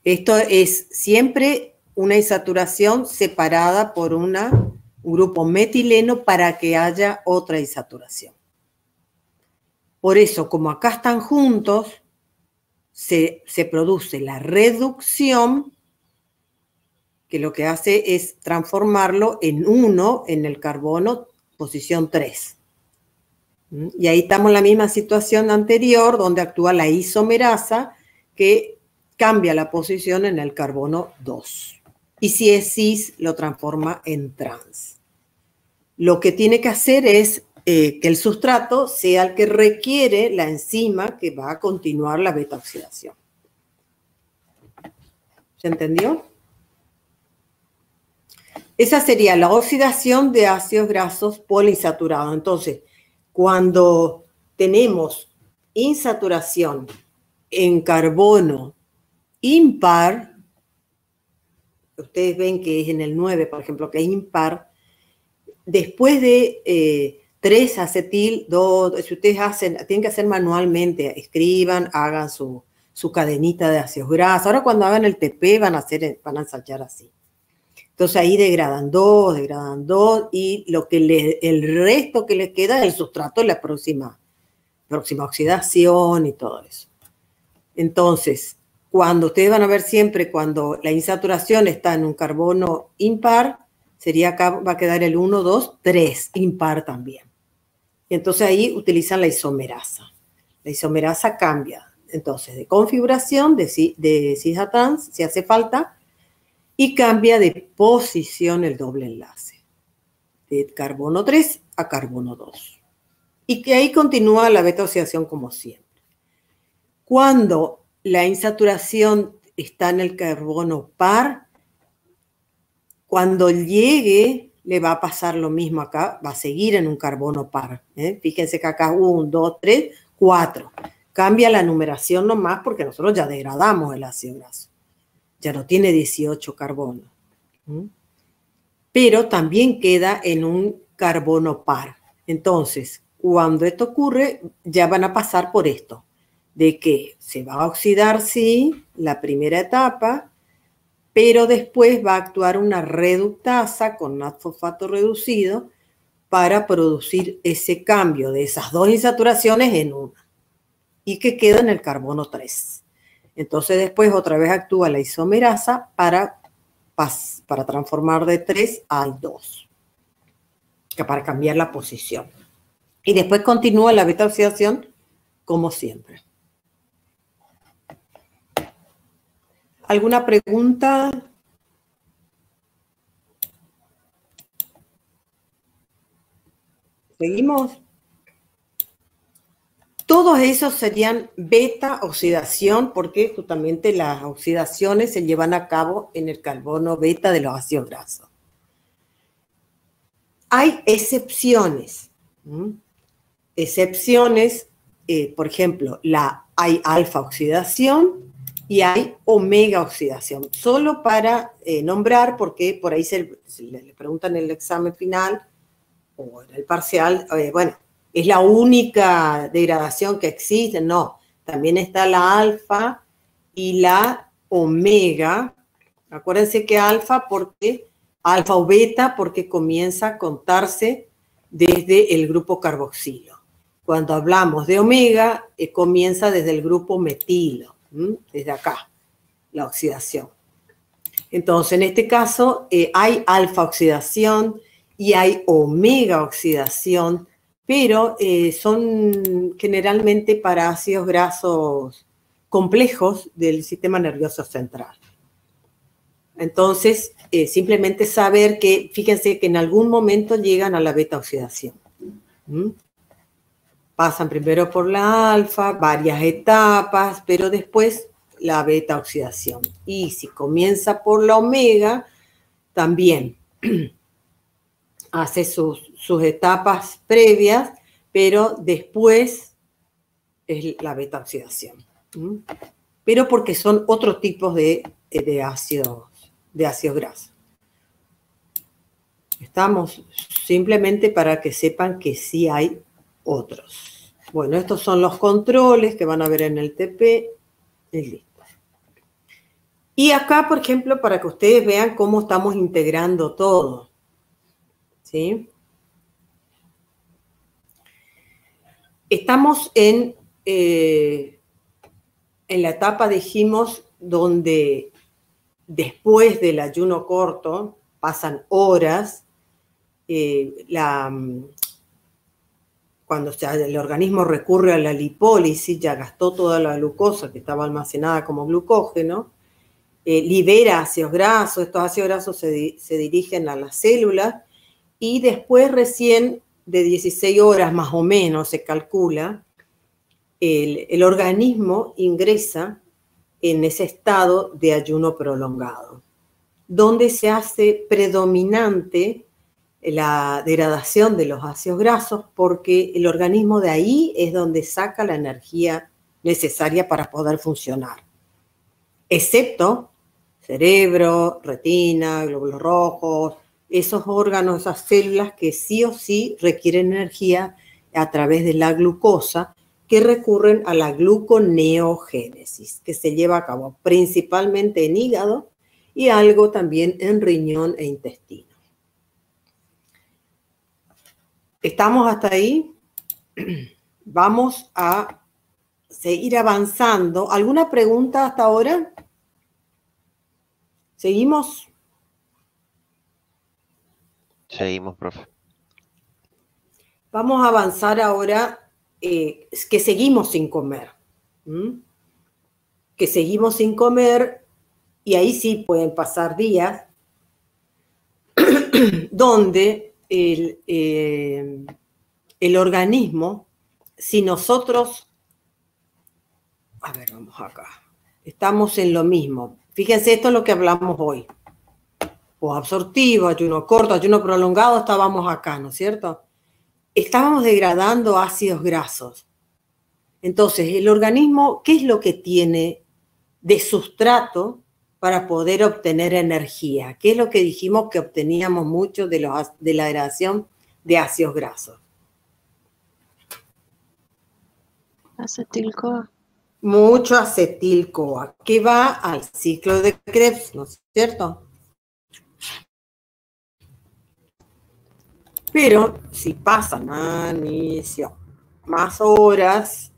Esto es siempre una insaturación separada por un grupo metileno para que haya otra insaturación. Por eso, como acá están juntos, se produce la reducción, que lo que hace es transformarlo en 1 en el carbono, posición 3. Y ahí estamos en la misma situación anterior, donde actúa la isomerasa, que cambia la posición en el carbono 2. Y si es cis, lo transforma en trans. Lo que tiene que hacer es que el sustrato sea el que requiere la enzima que va a continuar la beta oxidación. ¿Se entendió? Esa sería la oxidación de ácidos grasos poliinsaturados. Entonces, cuando tenemos insaturación en carbono impar, ustedes ven que es en el 9, por ejemplo, que es impar, después de 3-acetil, 2, si ustedes tienen que hacer manualmente, escriban, hagan su cadenita de ácidos grasos. Ahora cuando hagan el TP van a ensayar así. Entonces ahí degradan 2, y el resto que les queda es el sustrato de la próxima oxidación y todo eso. Entonces, cuando ustedes van a ver siempre, cuando la insaturación está en un carbono impar, sería acá, va a quedar el 1, 2, 3, impar también. Entonces ahí utilizan la isomerasa. La isomerasa cambia, entonces, de configuración de cis a trans, si hace falta, y cambia de posición el doble enlace, de carbono 3 a carbono 2. Y que ahí continúa la beta oxidación como siempre. Cuando la insaturación está en el carbono par, cuando llegue, le va a pasar lo mismo acá, va a seguir en un carbono par. Fíjense que acá 1, 2, 3, 4. Cambia la numeración nomás porque nosotros ya degradamos el ácido graso. Ya no tiene 18 carbonos. Pero también queda en un carbono par. Entonces, cuando esto ocurre, ya van a pasar por esto, de que se va a oxidar, sí, la primera etapa, pero después va a actuar una reductasa con NAD-fosfato reducido para producir ese cambio de esas dos insaturaciones en una, y que queda en el carbono 3. Entonces después otra vez actúa la isomerasa para transformar de 3 al 2, para cambiar la posición. Y después continúa la beta oxidación como siempre. ¿Alguna pregunta? ¿Seguimos? Todos esos serían beta oxidación porque justamente las oxidaciones se llevan a cabo en el carbono beta de los ácidos grasos. Hay excepciones. Excepciones, por ejemplo, hay alfa oxidación y hay omega oxidación. Solo para nombrar, porque por ahí le preguntan en el examen final o en el parcial, bueno, ¿es la única degradación que existe? No, también está la alfa y la omega. Acuérdense que alfa o beta porque comienza a contarse desde el grupo carboxilo. Cuando hablamos de omega, comienza desde el grupo metilo, desde acá, la oxidación. Entonces, en este caso, hay alfa oxidación y hay omega oxidación, pero son generalmente para ácidos grasos complejos del sistema nervioso central. Entonces, simplemente saber que, fíjense que en algún momento llegan a la beta oxidación. Pasan primero por la alfa, varias etapas, pero después la beta oxidación. Y si comienza por la omega, también hace sus etapas previas, pero después es la beta oxidación. Pero porque son otros tipos de ácidos grasos. Estamos simplemente para que sepan que sí hay otros. Bueno, estos son los controles que van a ver en el TP. Es listo. Y acá, por ejemplo, para que ustedes vean cómo estamos integrando todo. ¿Sí? Estamos en la etapa, dijimos, donde después del ayuno corto, pasan horas, cuando el organismo recurre a la lipólisis, ya gastó toda la glucosa que estaba almacenada como glucógeno, libera ácidos grasos, estos ácidos grasos se dirigen a las células y después recién de 16 horas más o menos se calcula, el organismo ingresa en ese estado de ayuno prolongado, donde se hace predominante la degradación de los ácidos grasos porque el organismo de ahí es donde saca la energía necesaria para poder funcionar, excepto cerebro, retina, glóbulos rojos, esos órganos, esas células que sí o sí requieren energía a través de la glucosa, que recurren a la gluconeogénesis, que se lleva a cabo principalmente en hígado y algo también en riñón e intestino. ¿Estamos hasta ahí? Vamos a seguir avanzando. ¿Alguna pregunta hasta ahora? ¿Seguimos? Seguimos, profe. Vamos a avanzar ahora, que seguimos sin comer. Que seguimos sin comer, y ahí sí pueden pasar días, donde el organismo, si nosotros, a ver, vamos acá, estamos en lo mismo. Fíjense, esto es lo que hablamos hoy. O absortivo, ayuno corto, ayuno prolongado, estábamos acá, ¿no es cierto? Estábamos degradando ácidos grasos. Entonces, el organismo, ¿qué es lo que tiene de sustrato para poder obtener energía? ¿Qué es lo que dijimos que obteníamos mucho de la degradación de ácidos grasos? Acetil-CoA. Mucho acetil-CoA, que va al ciclo de Krebs, ¿no es cierto? Pero si pasan magnesio más horas,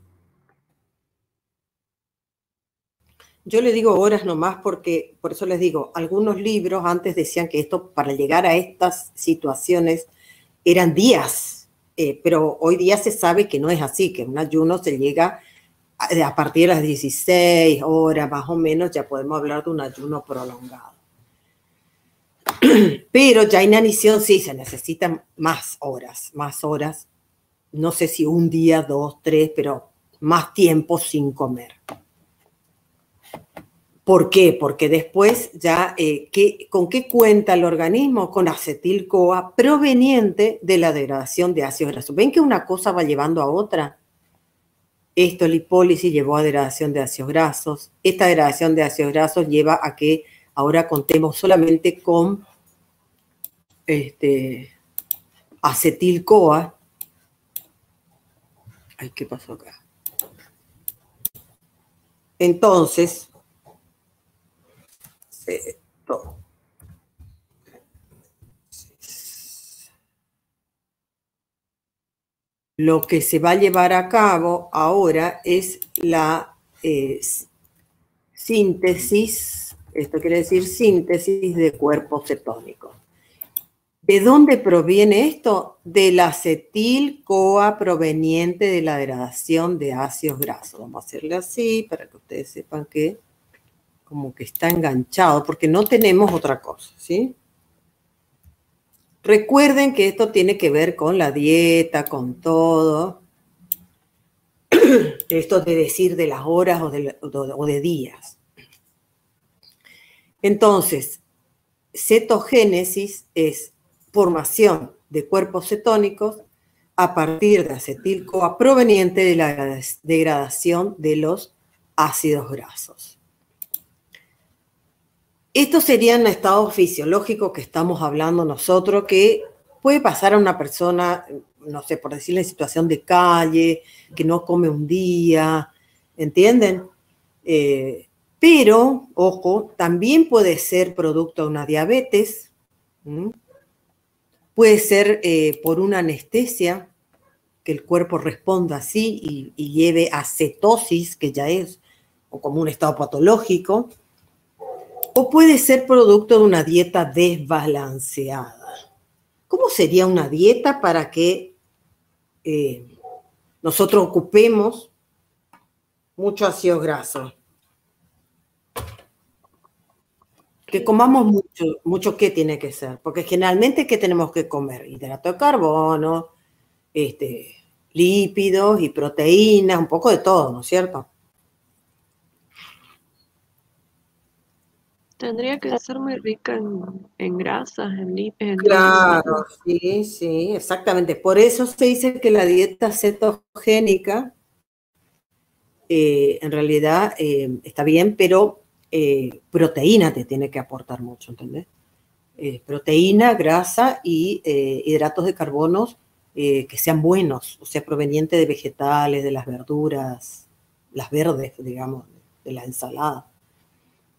yo le digo horas nomás porque, por eso les digo, algunos libros antes decían que esto, para llegar a estas situaciones, eran días, pero hoy día se sabe que no es así, que un ayuno se llega a partir de las 16 horas, más o menos, ya podemos hablar de un ayuno prolongado. Pero ya inanición sí, se necesitan más horas, no sé si un día, 2, 3, pero más tiempo sin comer. ¿Por qué? Porque después ya, ¿con qué cuenta el organismo? Con acetil-CoA proveniente de la degradación de ácidos grasos. ¿Ven que una cosa va llevando a otra? Esto, lipólisis, llevó a degradación de ácidos grasos. Esta degradación de ácidos grasos lleva a que ahora contemos solamente con acetil-CoA. Ay, ¿qué pasó acá? Entonces, lo que se va a llevar a cabo ahora es la síntesis, esto quiere decir síntesis de cuerpos cetónicos. ¿De dónde proviene esto? Del acetil-CoA proveniente de la degradación de ácidos grasos. Vamos a hacerle así para que ustedes sepan que como que está enganchado, porque no tenemos otra cosa, ¿sí? Recuerden que esto tiene que ver con la dieta, con todo. Esto de decir de las horas o de días. Entonces, cetogénesis es formación de cuerpos cetónicos a partir de acetil-CoA proveniente de la degradación de los ácidos grasos. Estos serían estados fisiológicos que estamos hablando nosotros, que puede pasar a una persona, no sé, por decirle en situación de calle, que no come un día, ¿entienden? Pero, ojo, también puede ser producto de una diabetes, puede ser por una anestesia, que el cuerpo responda así y lleve a cetosis, que ya es o como un estado patológico, o puede ser producto de una dieta desbalanceada. ¿Cómo sería una dieta para que nosotros ocupemos mucho ácido graso? Que comamos mucho, ¿qué tiene que ser? Porque generalmente, ¿qué tenemos que comer? Hidrato de carbono, lípidos y proteínas, un poco de todo, ¿no es cierto? Tendría que ser muy rica en grasas, en lípidos. Claro, sí, sí, exactamente. Por eso se dice que la dieta cetogénica en realidad está bien, pero proteína te tiene que aportar mucho, ¿entendés? Proteína, grasa y hidratos de carbonos que sean buenos, o sea, provenientes de vegetales, de las verduras, las verdes, digamos, de la ensalada.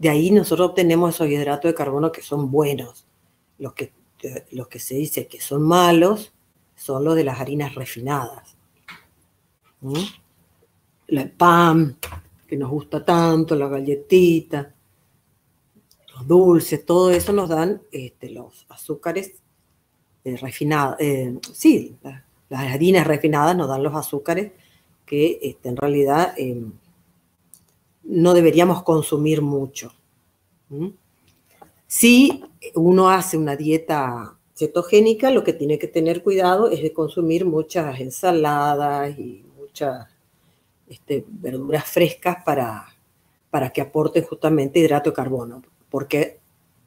De ahí nosotros obtenemos esos hidratos de carbono que son buenos. Los que se dice que son malos son los de las harinas refinadas. el pan, que nos gusta tanto, la galletita, los dulces, todo eso nos dan los azúcares refinados. Sí, las harinas refinadas nos dan los azúcares que en realidad no deberíamos consumir mucho. Si uno hace una dieta cetogénica, lo que tiene que tener cuidado es de consumir muchas ensaladas y muchas verduras frescas para que aporten justamente hidrato de carbono, porque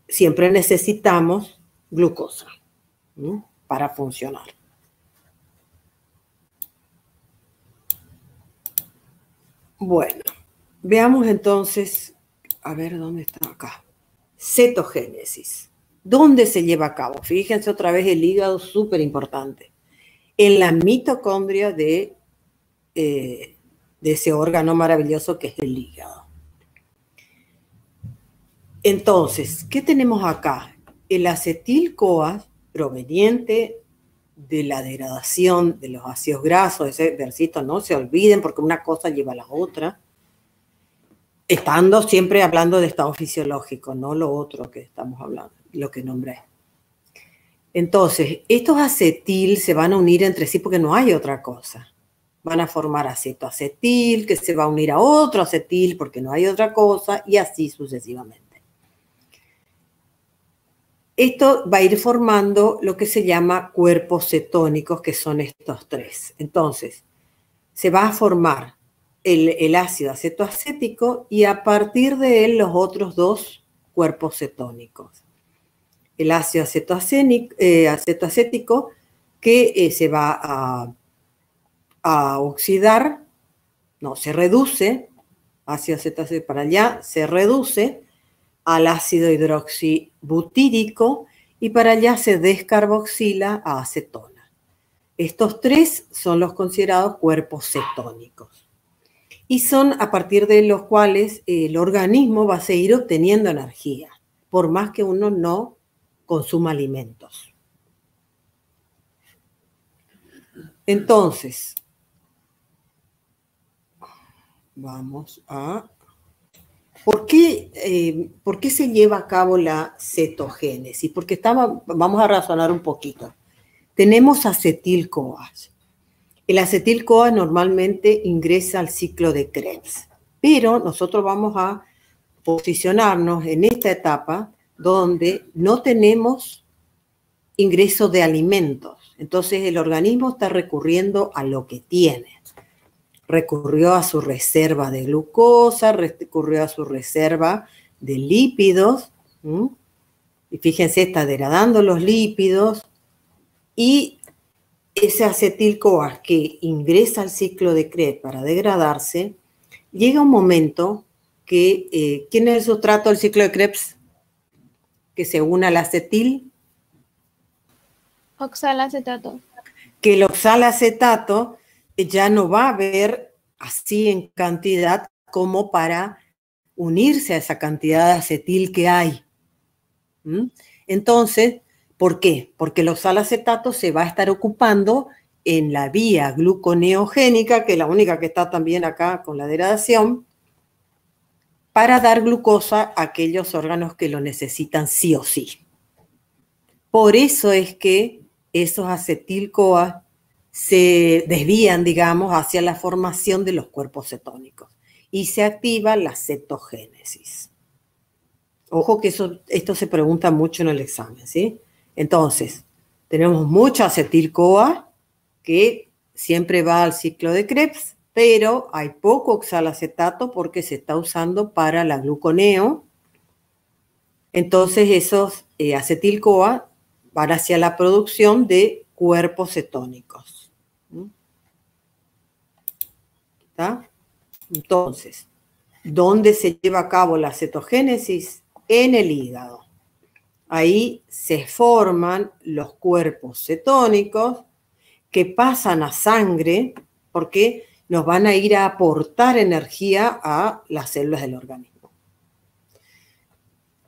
siempre necesitamos glucosa para funcionar. Bueno, veamos entonces, a ver dónde está acá. Cetogénesis. ¿Dónde se lleva a cabo? Fíjense otra vez el hígado, súper importante. En la mitocondria de ese órgano maravilloso que es el hígado. Entonces, ¿qué tenemos acá? El acetil-CoA proveniente de la degradación de los ácidos grasos, ese versito no se olviden porque una cosa lleva a la otra, estando siempre hablando de estado fisiológico, no lo otro que estamos hablando, lo que nombré. Entonces, estos acetil se van a unir entre sí porque no hay otra cosa. Van a formar acetoacetil, que se va a unir a otro acetil porque no hay otra cosa, y así sucesivamente. Esto va a ir formando lo que se llama cuerpos cetónicos, que son estos tres. Entonces, se va a formar el ácido acetoacético y a partir de él los otros dos cuerpos cetónicos. El ácido acetoacético que se va a oxidar, no, se reduce, ácido acetoacético para allá, se reduce al ácido hidroxibutírico y para allá se descarboxila a acetona. Estos tres son los considerados cuerpos cetónicos y son a partir de los cuales el organismo va a seguir obteniendo energía, por más que uno no consuma alimentos. Entonces, vamos a... ¿Por qué se lleva a cabo la cetogénesis? Porque vamos a razonar un poquito. Tenemos acetil-CoA. El acetil-CoA normalmente ingresa al ciclo de Krebs, pero nosotros vamos a posicionarnos en esta etapa donde no tenemos ingreso de alimentos. Entonces el organismo está recurriendo a lo que tiene. Recurrió a su reserva de glucosa, recurrió a su reserva de lípidos, y fíjense, está degradando los lípidos, y ese acetil-CoA que ingresa al ciclo de Krebs para degradarse, llega un momento que, ¿quién es el sustrato del ciclo de Krebs? Que se une al acetil. Oxalacetato. Que el oxalacetato ya no va a haber así en cantidad como para unirse a esa cantidad de acetil que hay. Entonces, ¿por qué? Porque el oxalacetato se va a estar ocupando en la vía gluconeogénica, que es la única que está también acá con la degradación, para dar glucosa a aquellos órganos que lo necesitan sí o sí. Por eso es que esos acetil-CoA se desvían, digamos, hacia la formación de los cuerpos cetónicos y se activa la cetogénesis. Ojo que esto se pregunta mucho en el examen, ¿sí? Entonces, tenemos mucho acetil-CoA que siempre va al ciclo de Krebs, pero hay poco oxalacetato porque se está usando para la gluconeo. Entonces, esos acetil-CoA van hacia la producción de cuerpos cetónicos. ¿Está? Entonces, ¿dónde se lleva a cabo la cetogénesis? En el hígado. Ahí se forman los cuerpos cetónicos que pasan a sangre porque nos van a ir a aportar energía a las células del organismo.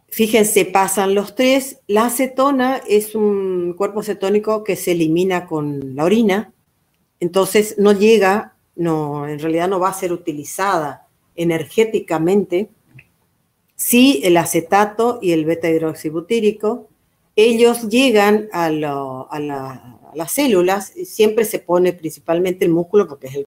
Fíjense, pasan los tres. La acetona es un cuerpo cetónico que se elimina con la orina, entonces no llega no, en realidad no va a ser utilizada energéticamente. Sí, el acetato y el beta-hidroxibutírico, ellos llegan a las células, siempre se pone principalmente el músculo porque es el